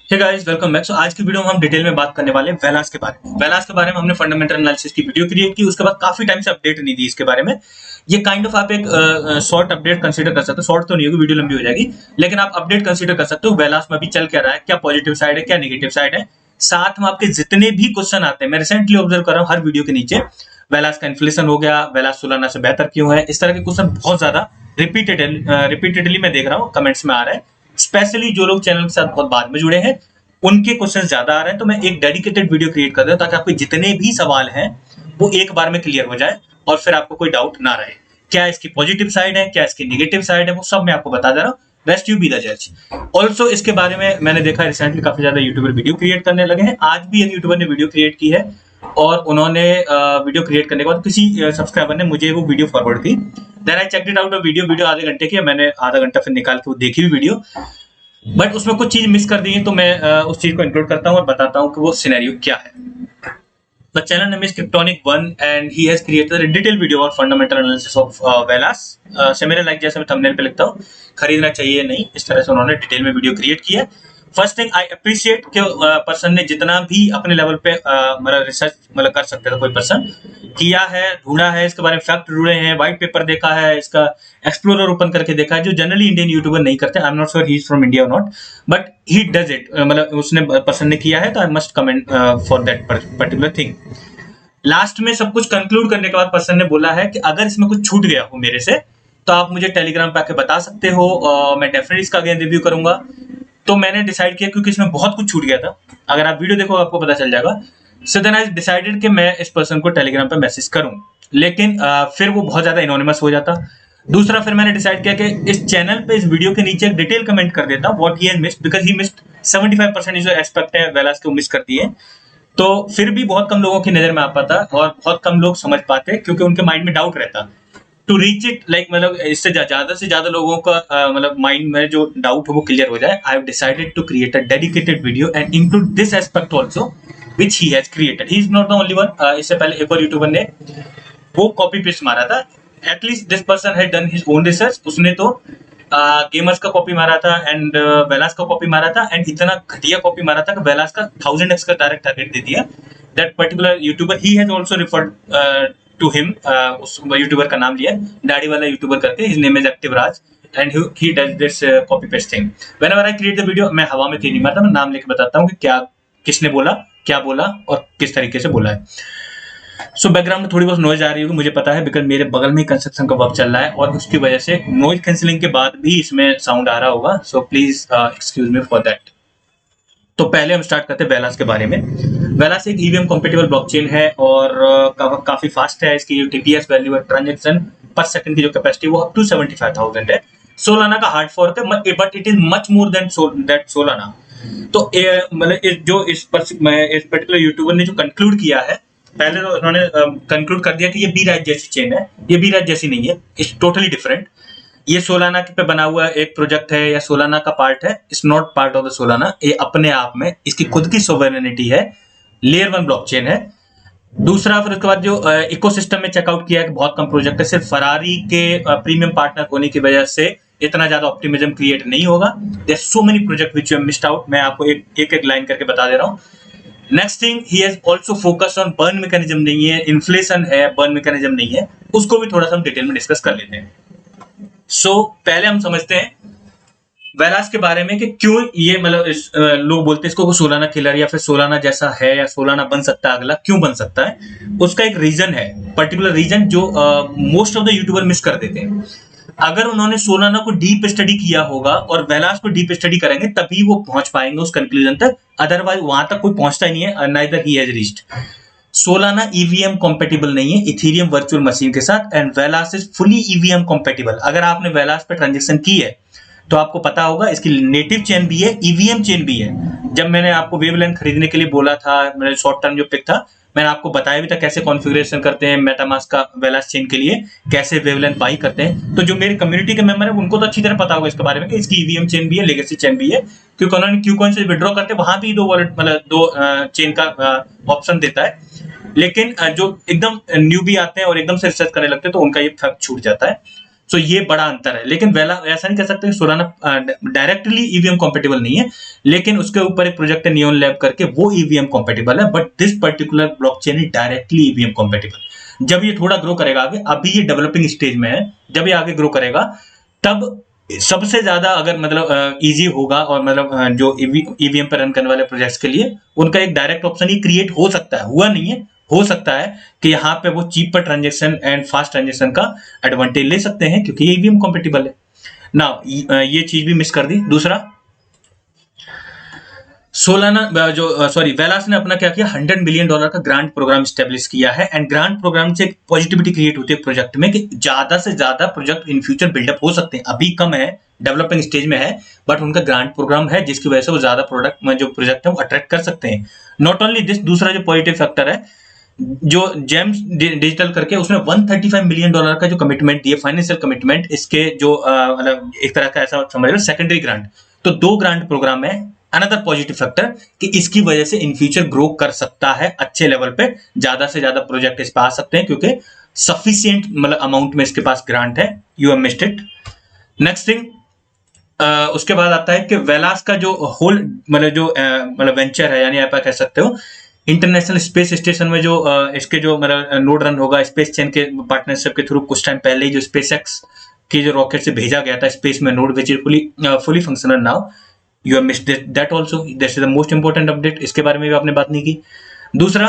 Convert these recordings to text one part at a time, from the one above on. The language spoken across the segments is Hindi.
Hey guys welcome back. आज की वीडियो में हम डिटेल में बात करने वाले हैं वेलास के बारे में। वेलास के बारे में हमने फंडामेंटल एनालिसिस की वीडियो क्रिएट की, उसके बाद काफी टाइम से अपडेट नहीं दी इसके बारे में। ये काइंड ऑफ आप एक शॉर्ट अपडेट कंसीडर कर सकते हो। शॉर्ट तो नहीं होगी, वीडियो लंबी हो जाएगी, लेकिन आप अपडेट कंसीडर कर सकते हो वेलास में अभी चल क्या रहा है, क्या पॉजिटिव साइड है, क्या नेगेटिव साइड है। साथ में आपके जितने भी क्वेश्चन आते हैं, मैं रिसेंटली ऑब्जर्व कर रहा हूँ हर वीडियो के नीचे वेलास का इन्फ्लेशन हो गया, वेलास सोलाना से बेहतर क्यों है, इस तरह के क्वेश्चन बहुत ज्यादा रिपीटेडली मैं देख रहा हूँ कमेंट्स में आ रहा है। स्पेशली जो लोग चैनल के साथ बहुत बाद में जुड़े हैं उनके क्वेश्चन ज्यादा आ रहे हैं, तो मैं एक डेडिकेटेड वीडियो क्रिएट कर रहा हूं ताकि आपके जितने भी सवाल हैं वो एक बार में क्लियर हो जाए और फिर आपको कोई डाउट ना रहे। क्या इसकी पॉजिटिव साइड है, क्या इसकी नेगेटिव साइड है, वो सब मैं आपको बता दे रहा हूँ। रेस्ट यू बी द जज। ऑल्सो इसके बारे में मैंने देखा रिसेंटली काफी ज्यादा यूट्यूबर वीडियो क्रिएट करने लगे हैं। आज भी एक यूट्यूबर ने वीडियो क्रिएट की है और उन्होंने वीडियो क्रिएट करने के बाद किसी सब्सक्राइबर ने मुझे वो वीडियो फॉरवर्ड की। Then I checked it out. Video आधे घंटे की, मैंने आधा घंटा फिर निकाल के वो देखी हुई वीडियो, बट उसमें कुछ चीज मिस कर दी है, तो मैं उस चीज को इंक्लूड करता हूं और बताता हूं कि वो सिनेरियो क्या है। The channel name is Kryptonic1 and he has created a detailed video about fundamental analysis of Velas। Similar like जैसे मैं थंबनेल पे लिखता हूँ, खरीदना चाहिए नहीं, इस तरह से उन्होंने डिटेल में वीडियो क्रिएट की है। फर्स्ट थिंग आई अप्रिशिएट कि पर्सन ने जितना भी अपने लेवल पे मतलब रिसर्च मतलब कर सकते थे, कोई पर्सन किया है, ढूंढा है, इसके बारे में फैक्ट ढूंढे हैं, व्हाइट पेपर देखा है, इसका एक्सप्लोरर ओपन करके देखा है, जो जनरली इंडियन यूट्यूबर नहीं करते। I am not sure he is from India or not, but he does it. मतलब उसने पर्सन ने किया है, तो I must comment for that particular thing. Last में सब कुछ कंक्लूड करने के बाद पर्सन ने बोला है कि अगर इसमें कुछ छूट गया हो मेरे से तो आप मुझे टेलीग्राम पे आके बता सकते हो, मैं डेफिनेटली इसका अगेन रिव्यू करूंगा। तो मैंने डिसाइड किया, क्योंकि इसमें बहुत कुछ छूट गया था, अगर आप वीडियो देखो आपको पता चल जाएगा। सो देन आई डिसाइडेड कि मैं इस पर्सन को टेलीग्राम पे मैसेज करूं, लेकिन फिर वो बहुत ज्यादा एनोनिमस हो जाता। दूसरा, फिर मैंने डिसाइड किया कि इस चैनल पे इस वीडियो के नीचे एक डिटेल कमेंट कर देता what he has missed, because he missed 75% जो एस्पेक्ट है वेलास को मिस कर दिए। तो फिर भी बहुत कम लोगों की नजर में आ पाता और बहुत कम लोग समझ पाते, क्योंकि उनके माइंड में डाउट रहता। टू रीच इट लाइक मतलब इससे ज्यादा से ज्यादा लोगों का मतलब माइंड में जो डाउट हो वो क्लियर हो जाए, I have decided to create a dedicated video and include this aspect also which he has created. He is not the only one. इससे पहले एक और यूट्यूबर ने वो कॉपी पेस्ट मारा था। At least this person has done his own research. उसने तो गेमर्स का कॉपी मारा था एंड वेलास का कॉपी मारा था, एंड इतना घटिया कॉपी मारा था कि वेलास का 1000x का डायरेक्ट टारगेट दे दिया। That particular YouTuber he has also referred to him, उस यूट्यूबर का नाम लिया, दाढ़ी वाला यूट्यूबर करके, his name is active Raj and he does this copy paste thing. Whenever I create the video, मैं हवा में तीर नहीं मारता, मैं नाम लेके बताता हूँ कि क्या किसने बोला, क्या बोला और किस तरीके से बोला है। सो बैकग्राउंड में थोड़ी बहुत नॉइज आ रही होगी, मुझे पता है, बिकॉज मेरे बगल में ही कंस्ट्रक्शन का वर्क चल रहा है और उसकी वजह से नॉइज कैंसिलिंग के बाद भी इसमें साउंड आ रहा होगा। So please excuse me for that. तो पहले हम स्टार्ट करते हैं वेलास के बारे में। वेलास एक ईवीएम कंपेटेबल ब्लॉकचेन है और काफी फास्ट है। इसकी टीपीएस वैल्यू है, ट्रांजैक्शन पर सेकंड की जो कैपेसिटी वो अप टू 75,000 है। सोलाना का हार्ड फॉर्क है, but it is much more than that Solana. तो मतलब जो इस पर्टिकुलर यूट्यूबर ने जो कंक्लूड किया है, पहले तो उन्होंने कंक्लूड कर दिया कि ये बी राइट जैसी चेन है। ये बी राइट जैसी नहीं है, इट्स टोटली डिफरेंट। ये सोलाना पे बना हुआ एक प्रोजेक्ट है या सोलाना का पार्ट है, it's not part of the Solana. ये अपने आप में इसकी खुद की सोवरेनिटी है, लेयर 1 ब्लॉकचेन है। दूसरा, फिर उसके बाद जो इकोसिस्टम में चेकआउट किया है कि बहुत कम प्रोजेक्ट है, सिर्फ फरारी के प्रीमियम पार्टनर होने की वजह से इतना ज्यादा ऑप्टिमिज्म क्रिएट नहीं होगा। There so many project which you have missed out. मैं आपको एक लाइन करके बता दे रहा हूँ। Next thing, he has also focused on burn mechanism नहीं है, इन्फ्लेशन है, बर्न मैकेनिज्म नहीं है, उसको भी थोड़ा सा हम डिटेल में डिस्कस कर लेते हैं। सो पहले हम समझते हैं वेलास के बारे में कि क्यों ये मतलब लोग बोलते हैं इसको सोलाना किलर या फिर सोलाना जैसा है या सोलाना बन सकता है, अगला क्यों बन सकता है। उसका एक रीजन है, पर्टिकुलर रीजन जो most of the YouTuber miss कर देते हैं। अगर उन्होंने सोलाना को डीप स्टडी किया होगा और वेलास को डीप स्टडी करेंगे तभी वो पहुंच पाएंगे उस कंक्लूजन तक, अदरवाइज वहां तक कोई पहुंचता ही नहीं है। Neither he has reached. Solana EVM compatible नहीं है इथेरियम वर्चुअल मशीन के साथ, and Velas is fully EVM compatible. अगर आपने वेलास पे ट्रांजेक्शन की है तो आपको पता होगा इसकी नेटिव चेन भी है, ईवीएम चेन भी है। जब मैंने आपको वेवलेंथ खरीदने के लिए बोला था, मेरा शॉर्ट टर्म जो पिक था, मैंने आपको बताया भी था कैसे कॉन्फ़िगरेशन करते हैं मेटामास्क का वेलास चेन के लिए, कैसे वेवलेंथ बाई करते हैं। तो जो मेरी कम्युनिटी के मेंबर है उनको तो अच्छी तरह पता होगा इसके बारे में कि इसकी ईवीएम चेन भी है, लेगेसी चेन भी है, क्योंकि उन्होंने क्यूकॉइन से विड्रॉ करते वहां भी 2 वॉलेट मतलब 2 चेन का ऑप्शन देता है। लेकिन जो एकदम न्यूबी आते हैं और एकदम से रिसर्च करने लगते हैं तो उनका ये फैक्ट छूट जाता है। सो ये बड़ा अंतर है। लेकिन वेला ऐसा नहीं कह सकते कि सोलाना डायरेक्टली ईवीएम कॉम्पेटिबल नहीं है, लेकिन उसके ऊपर एक प्रोजेक्ट है नियॉन लैब करके, वो ईवीएम कॉम्पेटिबल है, but this particular blockchain is directly EVM compatible. जब ये थोड़ा ग्रो करेगा आगे, अभी ये डेवलपिंग स्टेज में है, जब ये आगे ग्रो करेगा तब सबसे ज्यादा अगर मतलब इजी होगा, और मतलब जो ईवीएम पर रन करने वाले प्रोजेक्ट्स के लिए उनका एक डायरेक्ट ऑप्शन ही क्रिएट हो सकता है, हुआ नहीं है, हो सकता है कि यहाँ पे वो cheaper transaction and fast transaction का एडवांटेज ले सकते हैं, क्योंकि ये ईवीएम कॉम्पेटिबल है ना। ये चीज भी मिस कर दी। दूसरा, सोलाना जो सॉरी वेलास ने अपना क्या किया, $100 मिलियन का ग्रांट प्रोग्राम स्टेब्लिश किया है। एंड ग्रांट प्रोग्राम से एक पॉजिटिविटी क्रिएट होती है प्रोजेक्ट में कि ज्यादा से ज्यादा प्रोजेक्ट इन फ्यूचर बिल्डअप हो सकते हैं। अभी कम है, डेवलपिंग स्टेज में है, बट उनका ग्रांट प्रोग्राम है जिसकी वजह से वो ज्यादा प्रोडक्ट में जो प्रोजेक्ट है वो अट्रैक्ट कर सकते हैं। नॉट ओनली दिस, दूसरा जो पॉजिटिव फैक्टर है, जो जेम्स डिजिटल करके उसने $135 मिलियन का जो कमिटमेंट दिए, फाइनेंशियल कमिटमेंट, इसके जो मतलब एक तरह का ऐसा समझ लो सेकेंडरी ग्रांट, तो 2 ग्रांट प्रोग्राम है। अनदर पॉजिटिव फैक्टर कि इसकी वजह से इन फ्यूचर ग्रो कर सकता है अच्छे लेवल पे, ज्यादा से ज्यादा प्रोजेक्ट इस पे आ सकते हैं क्योंकि सफिशिएंट मतलब अमाउंट में इसके पास ग्रांट है। You have missed it. Next thing, उसके बाद आता है कि वेलास का जो होल मतलब जो मतलब वेंचर है, यानी आप कह सकते हो इंटरनेशनल स्पेस स्टेशन में जो इसके जो मतलब नोड रन होगा स्पेस चेन के पार्टनरशिप के थ्रू, कुछ टाइम पहले ही जो स्पेस एक्स की जो रॉकेट से भेजा गया था स्पेस में node, which is fully functional now. You have missed that also, that's the most important update. इसके बारे में भी आपने बात नहीं की। दूसरा,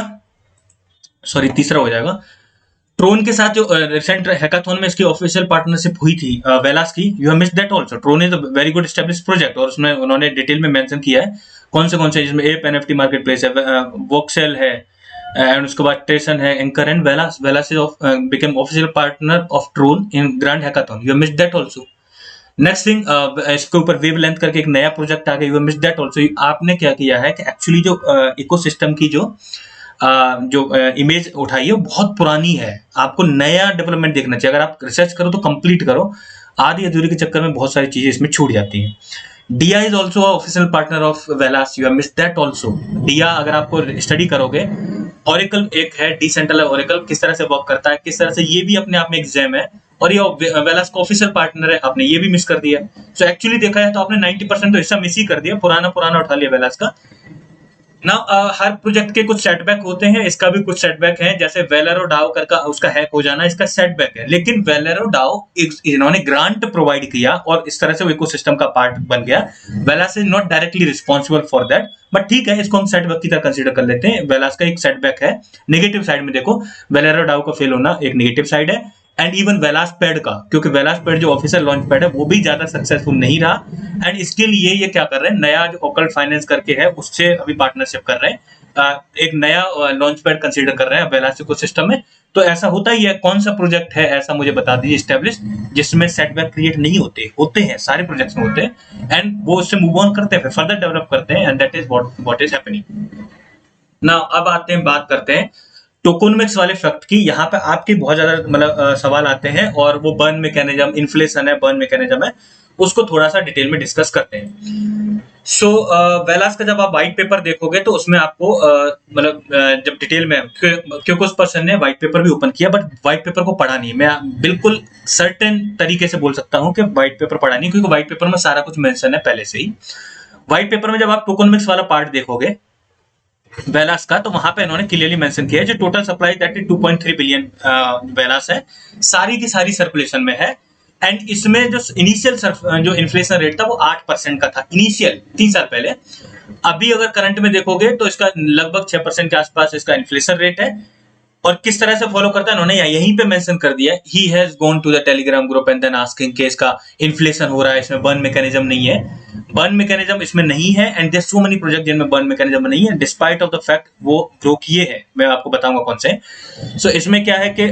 सॉरी तीसरा हो जाएगा, ट्रोन के साथ जो रिसेंट हैकाथॉन में इसकी ऑफिशियल पार्टनरशिप हुई थी वेलास की, you have missed that also. Tron is a very good established project, और उसमें उन्होंने डिटेल में मेंशन किया है कौन से जिसमें एप एनएफटी मार्केट प्लेस है, वोक्सेल है, एंड उसके बाद ट्रेसन है, Anchor and Velas. Velas is become official partner of Tron in grand hackathon. You have missed that also. Next thing, इसके ऊपर वेवलेंथ करके एक नया प्रोजेक्ट आ गया, you have missed that also. आपने क्या किया है कि एक्चुअली जो इकोसिस्टम की जो इमेज उठाई है वो बहुत पुरानी है, आपको नया डेवलपमेंट देखना चाहिए। अगर आप रिसर्च करो तो कंप्लीट करो, आधी अधूरी के चक्कर में बहुत सारी चीजें इसमें छूट जाती हैं। DIA is also official partner of Velas, you have missed that also. DIA अगर आपको स्टडी करोगे, ओरेकल एक है डिसेंट्रलाइज्ड ओरेकल, किस तरह से वर्क करता है, किस तरह से ये भी अपने आप में एग्जाम है, और ये वेलास का ऑफिशियल पार्टनर है, आपने ये भी मिस कर दिया। सो एक्चुअली देखा है तो आपने 90% तो हिस्सा मिस ही कर दिया, पुराना उठा लिया वेलास का ना। हर प्रोजेक्ट के कुछ सेटबैक होते हैं, इसका भी कुछ सेटबैक है, जैसे वेलेरो डाओ करके उसका हैक हो जाना इसका सेटबैक है, लेकिन वेलेरो डाओ इन्होंने ग्रांट प्रोवाइड किया और इस तरह से वो इकोसिस्टम का पार्ट बन गया। Velas is not directly responsible for that, but ठीक है, इसको हम सेटबैक की तरह कंसीडर कर लेते हैं। वेलास का एक सेटबैक है, नेगेटिव साइड में देखो, वेलेरो डाओ का फेल होना एक नेगेटिव साइड है, एंड इवन वेलास पैड का, क्योंकि वेलास पैड जो ऑफिशियल लॉन्च पैड है वो भी ज्यादा सक्सेसफुल नहीं रहा, एंड इसके लिए ये क्या कर रहे हैं, नया जो ओकल्ट फाइनेंस करके है उससे अभी पार्टनरशिप कर रहे हैं, एक नया लॉन्च पैड कंसीडर कर रहे हैं वेलास इकोसिस्टम में। तो ऐसा होता ही है, कौन सा प्रोजेक्ट है ऐसा मुझे बता दीजिए स्टैब्लिश जिसमें सेटबैक क्रिएट नहीं होते हैं, सारे प्रोजेक्ट्स में होते हैं, एंड वो उससे मूव ऑन करते हैं, फर्दर डेवलप करते हैं, and that is what is happening now. अब आते हैं, बात करते हैं टोकोनॉमिक्स वाले फैक्ट की। यहाँ पे आपके बहुत ज्यादा मतलब सवाल आते हैं, और वो बर्न मैकेनिज्म, इन्फ्लेशन है, बर्न मैकेनिज्म है, उसको थोड़ा सा डिटेल में डिस्कस करते हैं। सो वेलास का जब आप व्हाइट पेपर देखोगे तो उसमें आपको मतलब जब डिटेल में, क्योंकि उस पर्सन ने व्हाइट पेपर भी ओपन किया बट व्हाइट पेपर को पढ़ा नहीं, मैं बिल्कुल सर्टेन तरीके से बोल सकता हूँ कि व्हाइट पेपर पढ़ा नहीं, क्योंकि व्हाइट पेपर में सारा कुछ मेंशन है पहले से ही। व्हाइट पेपर में जब आप टोकोनॉमिक्स वाला पार्ट देखोगे वेलास का, तो वहां पे इन्होंने क्लियरली मेंशन किया है जो total supply that is 2.3 billion Velas है, सारी की सारी सर्कुलेशन में है, एंड इसमें जो इनिशियल जो इन्फ्लेशन रेट था वो 8% का था इनिशियल 3 साल पहले। अभी अगर करंट में देखोगे तो इसका लगभग 6% के आसपास इसका इन्फ्लेशन रेट है, और किस तरह से फॉलो करता है उन्होंने यहीं पे मेंशन कर दिया, he has gone to the Telegram group and then asking कि इसका इन्फ्लेशन हो रहा है, इसमें बर्न मैकेनिज्म नहीं है, बर्न मैकेनिज्म इसमें नहीं है, and there so many project जिनमें बर्न मैकेनिज्म नहीं है, डिस्पाइट ऑफ द फैक्ट वो ग्रो किए हैं, मैं आपको बताऊंगा कौन से। सो इसमें क्या है कि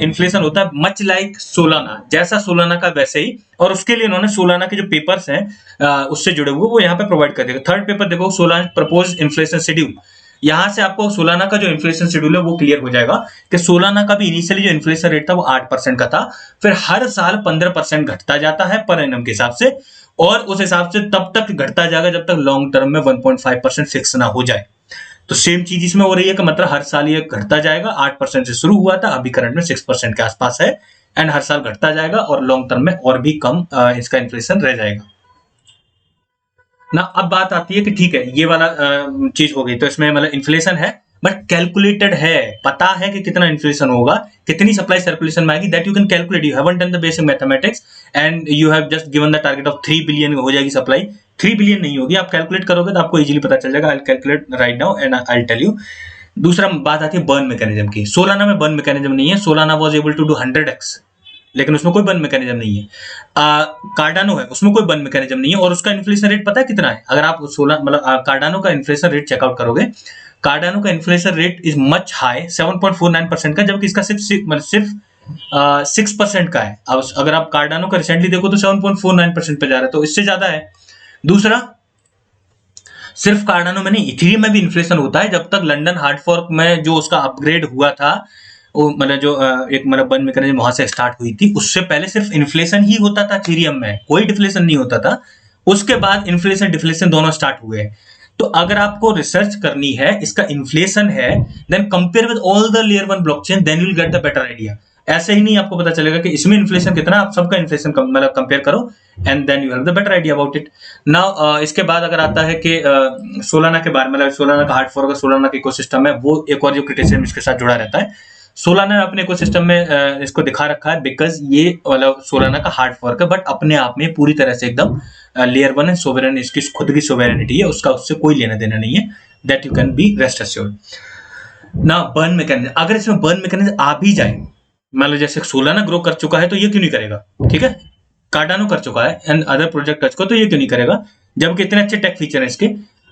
इन्फ्लेशन होता है मच लाइक सोलाना, जैसा सोलाना का वैसे ही, और उसके लिए उन्होंने सोलाना के जो पेपर्स हैं उससे जुड़े हुए वो यहाँ पे प्रोवाइड कर दिया। थर्ड पेपर देखो, सोलाना प्रपोज इन्फ्लेशन शेड्यूल, यहां से आपको सोलाना का जो इन्फ्लेशन शेड्यूल है वो क्लियर हो जाएगा कि सोलाना का भी इनिशियली जो इन्फ्लेशन रेट था वो 8% का था, फिर हर साल 15% घटता जाता है पर एनम के हिसाब से, और उस हिसाब से तब तक घटता जाएगा जब तक लॉन्ग टर्म में 1.5% फिक्स ना हो जाए। तो सेम चीज इसमें हो रही है कि मतलब हर साल ये घटता जाएगा, 8% से शुरू हुआ था, अभी करंट में 6% के आसपास है, एंड हर साल घटता जाएगा और लॉन्ग टर्म में और भी कम इसका इन्फ्लेशन रह जाएगा ना। अब बात आती है कि ठीक है ये वाला चीज हो गई, तो इसमें मतलब इन्फ्लेशन है बट कैलकुलेटेड है, पता है कि कितना इन्फ्लेशन होगा, कितनी सप्लाई सर्कुलेशन में आएगी, that you can calculate. You haven't done the basic mathematics and you have just given the target of 3 billion हो जाएगी सप्लाई। 3 बिलियन नहीं होगी, आप कैलकुलेट करोगे तो आपको इजीली पता चल जाएगा। I calculate right now and I tell you. दूसरा बात आती है बर्न मैकेनिज्म की। सोलाना में बर्न मैकेनिज्म नहीं है। Solana was able to do 100x, लेकिन उसमें कोई बर्न मैकेनिज्म नहीं है। कार्डानो है, उसमें कोई बर्न मैकेनिज्म नहीं है और उसका इन्फ्लेशन रेट पता है कितना है? अगर आप 16 मतलब कार्डानो का इन्फ्लेशन रेट चेकआउट करोगे, कार्डानो का inflation rate is much high 7.49% का, जबकि इसका सिर्फ 6% का है। अब अगर आप कार्डानो का रिसेंटली देखो तो 7.49% पे जा रहा है, तो इससे ज्यादा है। दूसरा, सिर्फ कार्डानो में नहीं, इथेरियम में भी इन्फ्लेशन होता है। जब तक लंदन हार्ड फॉर्क में जो उसका अपग्रेड हुआ था, वो मतलब जो एक मतलब बर्न मैकेनिज्म वहां से स्टार्ट हुई थी, उससे पहले सिर्फ इन्फ्लेशन ही होता था इथेरियम में, कोई डिफ्लेशन नहीं होता था। उसके बाद इन्फ्लेशन डिफ्लेशन दोनों स्टार्ट हुए। तो अगर आपको रिसर्च करनी है, इसका इन्फ्लेशन है, then compare with all the layer 1 blockchain, then you will get the better idea. ऐसे ही नहीं आपको पता चलेगा कि इसमें इन्फ्लेशन कितना, आप सबका इन्फ्लेशन मतलब कंपेयर करो and then you have the better idea about it. Now इसके बाद अगर आता है कि सोलाना के बारे में, मतलब सोलाना का हार्ड फॉर्क, सोलाना का इकोसिस्टम है, वो एक और जो क्रिटिसिज्म इसके साथ जुड़ा रहता है। सोलाना ने अपने इकोसिस्टम में इसको दिखा रखा है बिकॉज ये मतलब सोलाना का हार्ड फॉर्क है, बट अपने आप में पूरी तरह से एकदम लेयर 1 एंड सोवरेन, इसकी खुद की सोवेरेनिटी है, उसका उससे कोई लेना देना नहीं है। That you can be rest assured. ना बर्न मैकेनिज्म, अगर इसमें बर्न मैकेनिज्म आ भी जाए, मान लो जैसे सोलाना ग्रो कर चुका है तो ये क्यों नहीं करेगा, ठीक है, कार्डानो कर चुका है एंड अदर प्रोजेक्ट टच को, तो ये क्यों नहीं करेगा, जबकि इतने अच्छे टेक फीचर है इसके।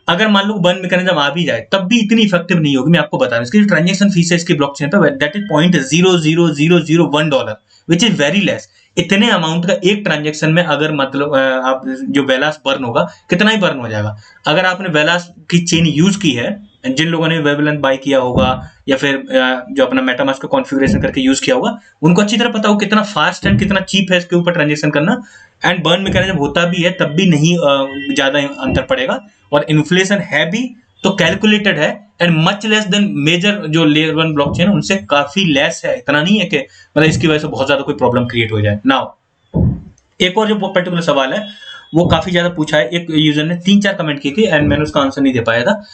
अगर मान लो बर्न मैकेनिज्म आ भी जाए तब भी इतनी इफेक्टिव नहीं होगी। मैं आपको बता रहा हूं, इसकी जो ट्रांजैक्शन फीस है इसकी ब्लॉकचेन पे, that is $0.00001, which is very less. इतने अमाउंट का एक ट्रांजैक्शन में अगर मतलब आप जो वेलास बर्न होगा, कितना ही बर्न हो जाएगा। अगर आपने वेलास की चेन यूज की है, जिन लोगों ने वेवलेंथ बाय किया होगा या फिर जो अपना मेटामास्क का कॉन्फ़िगरेशन करके यूज किया होगा, उनको अच्छी तरह पता हो कितना फास्ट एंड कितना चीप है इसके ऊपर ट्रांजैक्शन करना। एंड बर्न मैकेनिज्म होता भी है तब भी नहीं ज्यादा अंतर पड़ेगा, और इन्फ्लेशन है भी तो कैलकुलेटेड है and much less than major जो लेयर 1 ब्लॉकचेन है उनसे काफी लेस है। इतना नहीं है कि मतलब इसकी वजह से बहुत ज्यादा कोई प्रॉब्लम क्रिएट हो जाए। नाउ एक और जो पर्टिकुलर सवाल है वो काफी ज्यादा पूछा है, एक यूजर ने 3-4 कमेंट किए थे एंड मैंने उसका आंसर नहीं दे पाया था।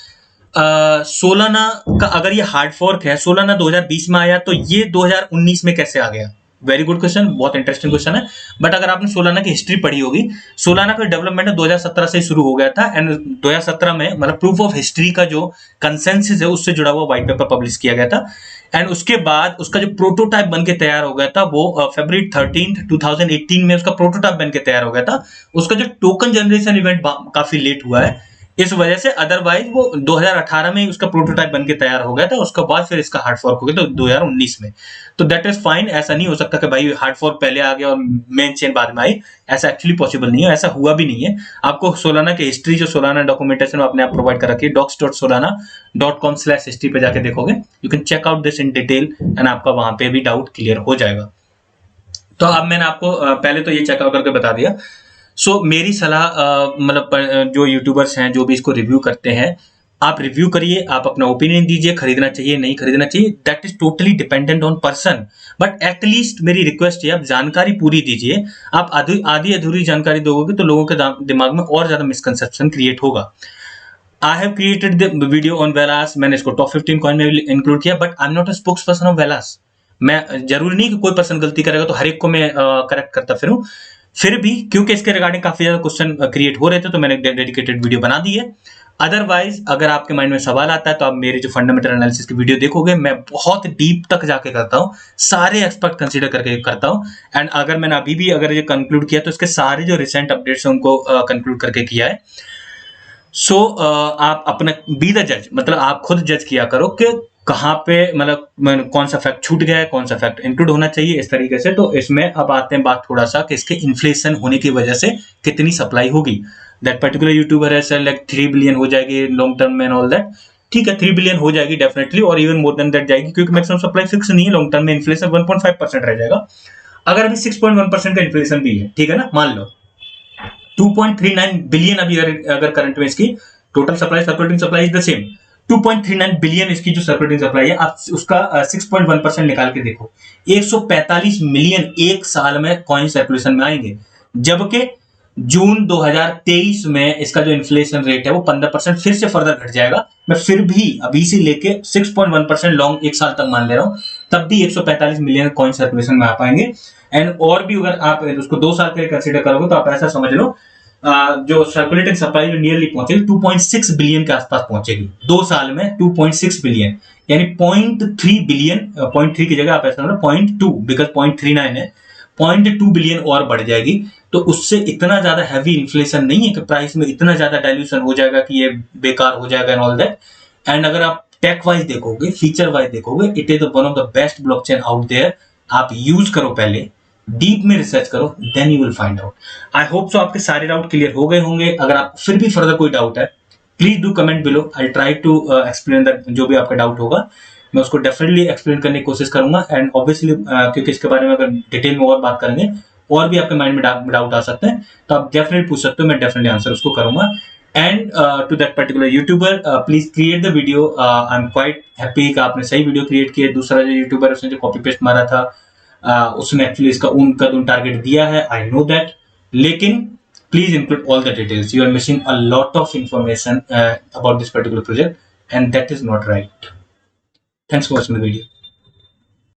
सोलाना का अगर ये हार्ड फॉर्क है, सोलाना 2020 में आया, तो ये 2019 में कैसे आ गया? वेरी गुड क्वेश्चन, बहुत इंटरेस्टिंग क्वेश्चन है। बट अगर आपने सोलाना की हिस्ट्री पढ़ी होगी, सोलाना का डेवलपमेंट 2017 से शुरू हो गया था एंड 2017 में मतलब प्रूफ ऑफ हिस्ट्री का जो कंसेंसस है उससे जुड़ा हुआ व्हाइट पेपर पब्लिश किया गया था। एंड उसके बाद उसका जो प्रोटोटाइप बन के तैयार हो गया था वो फरवरी 13, 2018 में उसका प्रोटोटाइप बन के तैयार हो गया था। उसका जो टोकन जनरेशन इवेंट काफी लेट हुआ है इस वजह से, अदरवाइज वो 2018 में उसका प्रोटोटाइप बन के तैयार हो गया था। उसके बाद फिर इसका हार्ड फॉर्क हो गया तो 2019 में, तो दैट इज फाइन। ऐसा नहीं हो सकता कि भाई हार्ड फॉर्क पहले आ गया और मेन चेन बाद में आई, ऐसा एक्चुअली पॉसिबल नहीं है, ऐसा हुआ भी नहीं है। आपको सोलाना की हिस्ट्री जो सोलाना डॉक्यूमेंटेशन में अपने आप प्रोवाइड कर रखी है, docs.solana.com/history पे जाके देखोगे, you can check out this in detail and आपका वहां पे भी डाउट क्लियर हो जाएगा। तो अब मैंने आपको पहले तो ये चेकआउट करके बता दिया। मेरी सलाह मतलब जो यूट्यूबर्स हैं जो भी इसको रिव्यू करते हैं, आप रिव्यू करिए, आप अपना ओपिनियन दीजिए, खरीदना चाहिए नहीं खरीदना चाहिए, that is totally dependent on person. But at least मेरी रिक्वेस्ट है आप जानकारी पूरी दीजिए। आप आधी अधूरी जानकारी दोगे तो लोगों के दिमाग में और ज्यादा मिसकंसेप्शन क्रिएट होगा। I have created the video on Velas, मैंने इसको टॉप 15 कॉइन में इंक्लूड किया, but I am not a spokesperson of Velas. मैं जरूरी नहीं कि कोई पर्सन गलती करेगा तो हर एक को मैं करेक्ट करता फिरूं। फिर भी क्योंकि इसके रिगार्डिंग काफी ज्यादा क्वेश्चन क्रिएट हो रहे थे तो मैंने डेडिकेटेड वीडियो बना दी है। अदरवाइज अगर आपके माइंड में सवाल आता है तो आप मेरे जो फंडामेंटल एनालिसिस की वीडियो देखोगे, मैं बहुत डीप तक जाके करता हूँ, सारे एक्सपर्ट कंसीडर करके करता हूँ। एंड अगर मैंने अभी भी अगर ये कंक्लूड किया तो इसके सारे जो रिसेंट अपडेट्स हैं उनको कंक्लूड करके किया है। आप अपना बी द जज, मतलब आप खुद जज किया करो कि कहाँ पे मतलब कौन सा फैक्ट छूट गया है, कौन सा फैक्ट इंक्लूड होना चाहिए, इस तरीके से। तो इसमें अब आते हैं बात थोड़ा सा कि इसके इन्फ्लेशन होने की वजह से कितनी सप्लाई होगी। दैट पर्टिकुलर यूट्यूबर है सर लाइक 3 बिलियन हो जाएगी लॉन्ग टर्म में एंड ऑल दैट, ठीक है 3 बिलियन हो जाएगी डेफिनेटली, और इवन मोर देन दैट जाएगी क्योंकि मैक्सिमम सप्लाई फिक्स नहीं है। लॉन्ग टर्म में इन्फ्लेशन 1.5% रह जाएगा। अगर अभी 6.1% का इन्फ्लेशन भी है, ठीक है ना, मान लो 2.39 बिलियन अभी अगर करंट में इसकी total supply circulating supply is the same, 2.39 billion इसकी जो सर्कुलेटिंग सप्लाई है, आप उसका 6.1% निकाल के देखो, 145 मिलियन एक साल में कॉइन सर्कुलेशन में आएंगे, जबकि जून 2023 में इसका जो इन्फ्लेशन रेट है वो 15% फिर से फर्दर घट जाएगा। मैं फिर भी अभी से लेके 6.1% लॉन्ग एक साल तक मान ले रहा हूं, तब भी 145 मिलियन कॉइन सर्कुलेशन में आ पाएंगे। एंड और भी अगर आप उसको 2 साल के लिए कंसीडर करोगे तो आप ऐसा समझ लो, जो सर्कुलेटिंग सप्लाई जो नियरली पहुंचेगी 2.6 बिलियन के आसपास पहुंचेगी 2 साल में, 2.6 बिलियन, यानी 0.3 बिलियन, 0.3 की जगह आप ऐसा समझो 0.2, बिकॉज 0.39 है, 0.2 बिलियन और बढ़ जाएगी। तो उससे इतना ज्यादा हैवी इन्फ्लेशन नहीं है कि प्राइस में इतना ज्यादा डाइल्यूशन हो जाएगा कि ये बेकार हो जाएगा एंड ऑल दैट। एंड अगर आप टेक वाइज देखोगे, फीचर वाइज देखोगे, it is one of the best blockchain out there. आप यूज करो, पहले डीप में रिसर्च करो, then you will find out. I hope so आपके सारे डाउट क्लियर हो गए होंगे। अगर आपको फिर भी फर्दर कोई डाउट है, please do comment below, I try to explain that. जो भी आपका डाउट होगा मैं उसको डेफिनेटली एक्सप्लेन करने की कोशिश करूंगा। एंड ऑब्वियसली क्योंकि इसके बारे में अगर डिटेल में और बात करेंगे और भी आपके माइंड में डाउट आ सकते हैं, तो आप डेफिनेटली पूछ सकते हो, मैं डेफिनेटली आंसर उसको करूंगा। And to that particular YouTuber, please create the video. I am quite happy कि आपने सही वीडियो क्रिएट किया। दूसरा जो यूट्यूबर उसने जो कॉपी पेस्ट मारा था, उसने एक्चुअली इसका उनका टारगेट दिया है, आई नो दैट, लेकिन please include all the details. You are missing a lot of information about this particular project and that is not right. Thanks for watching the video.